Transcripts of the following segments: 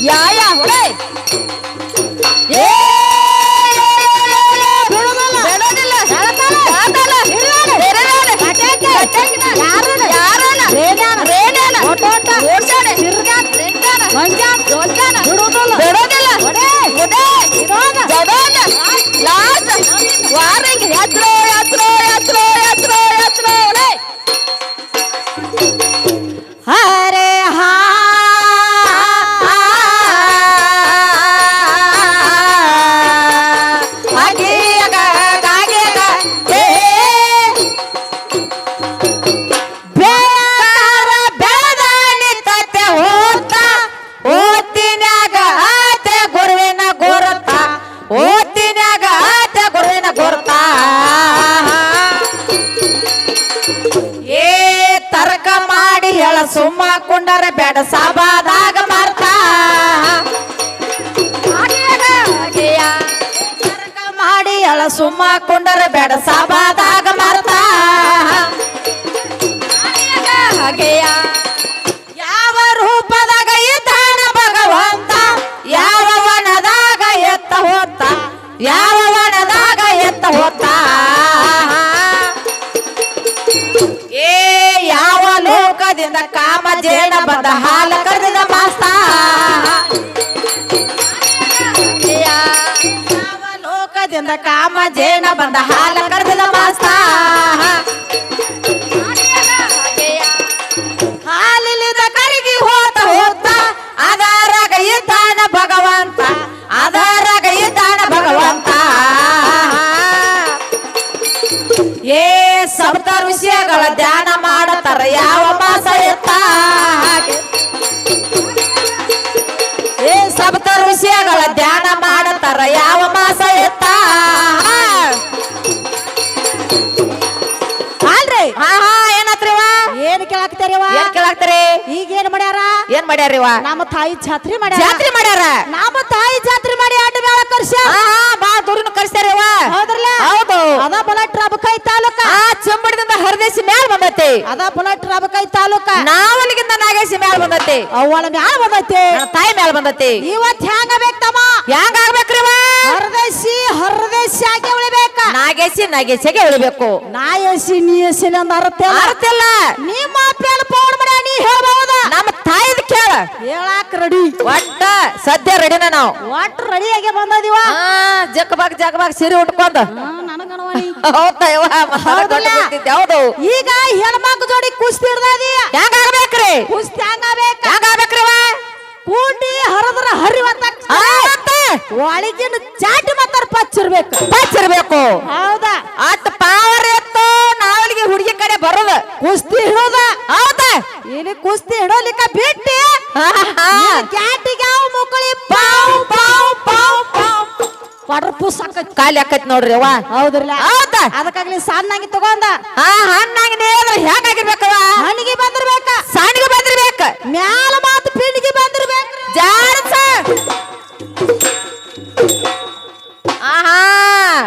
ಯಾ ಹೊಡೆ ಏ ಬಿಡೋದಿಲ್ಲ ಲಾಸ್ಟ್ ವಾರಂಗ್ ಯಾತ್ರೋ ಯಾತ್ರೋ ಯಾತ್ರೋ ಯಾತ್ರೋ ಯಾತ್ರೋ ಹರೇ ಹಾ ಸುಮ್ಮ ಕೊಂಡರ ಬೇಡ ಸಭಾದಾಗ ಮಾರ್ತಾ ಮಾಡಿ ಅಳ ಸುಮ್ಮ ಕೊಂಡರ ಬೇಡ ಸಭಾದಾಗ ಮಾರ್ತಾ ಯಾವ ರೂಪದಾಗ ಇದ್ದಾನ ಭಗವಂತ ಯಾವ ವನದಾಗ ಎತ್ತ ಹೋತ ಯಾವ ವನದಾಗ ಎತ್ತ ಹೋತ ಯಾವ ಲೋಕದಿಂದ ಕಾಮ ಜೇನ ಬಂದ ಹಾಲ ಕರೆದ ಮಾಸ್ತ ಯಾವ ಲೋಕದಿಂದ ಕಾಮ ಜೇನ ಬಂದ ಹಾಲ ಕರೆದ ಮಾಸ್ತ ಹಾಲಿಲಿದ ಕರಗಿ ಹೋತ ಹೋತ ಅದರಾಗ ಇದ್ದಾನ ಭಗವಂತ ಅದರಾಗ ಇದ್ದಾನ ಭಗವಂತ ಏ ಸಪ್ತ ಋಷಿಗಳ ಧ್ಯಾನ ಮಾಡತಾರ ಯಾವ ಮಾಸ ಎತ್ತ ಏ ಸಪ್ತ ಋಷಿಗಳ ಧ್ಯಾನ ಮಾಡತಾರ ಯಾವ ಮಾಸ ಎತ್ತ ಅಲ್ರಿ ಹಾ ಹಾ ಏನತ್ರಿವ ಏನ್ ಕೇಳಾಕ್ತಾರಿವ ಏನ್ ಕೇಳಾಕ್ತಾರಿ ಈಗ ಏನ್ ಮಾಡ್ಯಾರಿವ ನಮ್ಮ ತಾಯಿ ಜಾತ್ರೆ ಮಾಡ್ಯಾರ ನಮ್ಮ ತಾಯಿ ಜಾತ್ರೆ ಮಾಡಿ ಆಟ ಮೇಳ ಕರ್ಸ ಬಾ ದೂರನ ಕರ್ಸ್ಯಾರಿವ ಹೌದ್ರಲ್ಲ ಹೌದು ಅದ ಬಲಟ್ ರಾಬಕೈ ತಾಲೂಕ ಚೆಂಬಡದಿಂದ ಹರದೇಶಿ ಮ್ಯಾಲ ಬಂದೈತಿ ಅದ ಬಲಟ್ ರಾಬಕೈ ತಾಲೂಕ ನಾವಲಿಗಿಂದ ನಾಗೇಶಿ ಮ್ಯಾಲ ಬಂದೈತಿ ಅವಳ ಮ್ಯಾಲ ಬಂದೈತಿ ತಾಯಿ ಮ್ಯಾಲ ಬಂದೈತಿ ಇವತ್ ಹ್ಯಾಂಗ ಬೇಕ್ತಮ್ಮ ಹ್ಯಾಂಗ ಆಗ್ಬೇಕ್ರಿವ ಹರದೇಶಿ ಆಗಿ ಉಳಿಬೇಕ ನಾಗೇಶಿಗೆ ಉಳಿಬೇಕು ನಾಯೇಶಿ ನೀಯೇಶಿ ಅಂತ ಅರ್ಥ ನಿಮ್ಮ ಅಪ್ಪೆಲ್ಲ ಪೌಡ್ ಮಾಡ ನೀ ಹೇಳ್ಬಹುದ ನಮ್ಮ ತಾಯಿದ ಕೇಳ ಹೇಳಾಕ ರೆಡಿ ಒಟ್ಟ ಸದ್ಯ ರೆಡಿನ ನಾವು ಒಟ್ಟ ರೆಡಿ ಆಗಿ ಬಂದದಿವ ಜಗಬಾಗ್ ಸೀರೆ ಉಟ್ಕೊಂಡ ಹೌದು ಈಗ ಹೆಣ್ಮಕ್ಳು ಜೋಡಿ ಕುಸ್ತಿ ಹಿಡ್ದದಿ ಹೆಂಗ ಆಗ್ಬೇಕ್ರಿ ಕುಸ್ತಿ ಹೆಂಗಾಗ್ಬೇಕ್ರಿ ಕೂಡಿ ಹರದ್ರ ಹರಿವಂತ ಒಳಗಿನ ಚಾಟಿ ಮಾತಾರ ಪಚ್ಚಿರ್ಬೇಕು ಹೌದಾ ಅಟ್ ಪಾವರ್ ಎತ್ತು ನಾವಳಿಗೆ ಹುಡುಗಿ ಕಡೆ ಬರೋದು ಕುಸ್ತಿ ಹಿಡೋದ ಹೌದಾ ಇಲ್ಲಿ ಕುಸ್ತಿ ಹಿಡೋಲಿಕ್ಕ ಬಿಟ್ಟಿ ಕ್ಯಾಟಿಗೆ ಯಾವ ಮುಕ್ಕಳಿ ಪಾವ್ ಪಾವ್ ಪಾವ್ ಪಾವ್ ವಾಟರ್ ಸಾಕತ್ ಖಾಲಿ ಆಕತ್ ನೋಡ್ರಿ ಅವ್ವ ಹೌದ್ರಲ್ಲ ಹೌದಾ ಅದಕ್ಕಾಗ್ಲಿ ಸಣ್ಣಾಗಿ ತಗೊಂಡ ಹಣ್ಣಾಗಿ ನೇದ್ರ ಹೇಗಾಗಿರ್ಬೇಕವ ಹಣ್ಣಿಗೆ ಬಂದಿರ್ಬೇಕ ಸಣ್ಣಗೆ ಬಂದಿರ್ಬೇಕ ಮ್ಯಾಲ ಮಾತು ಪಿಂಡಿಗೆ ಬಂದಿರ್ಬೇಕ ಜಾರಸ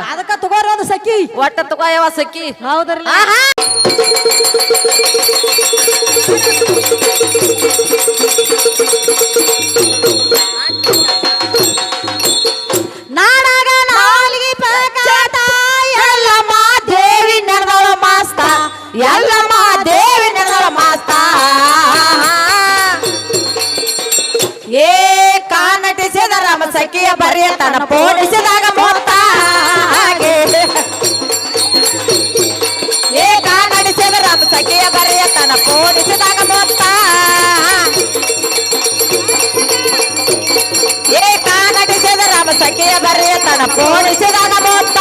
ಅದಕ್ಕ ತಗೋರೋದು ಸಖಿ ಒಟ್ಟ ತಗೋಯವ ಸಖಿ ಹೌದ್ರಲ್ಲ ನಾಡಾಗ ನಾಲಿಗೆ ಪಕಾತ ಎಲ್ಲಮ್ಮ ದೇವಿ ನಡೆದಳ ಮಾಸ್ತ ಎಲ್ಲಮ್ಮ ದೇವಿ ನಡೆದಳ ಮಾಸ್ತ ಏ ಕಾನಟಿಸಿದ ರಾಮ ಸಖಿಯ ಬರೆಯ ತನ ಪೋಣಿಸಿದಾಗ ಮೊತ್ತ ಏ ಕಾನಟಿಸಿದ ರಾಮ ಸಖಿಯ ಬರೆಯ ತನ ಪೋಣಿಸಿದಾಗ ಮೊತ್ತ ಏ ಕಾನಟಿಸಿದ ರಾಮ ಸಖಿಯ ಬರೆಯ ತನ ಪೋಣಿಸಿದಾಗ ಮೊತ್ತ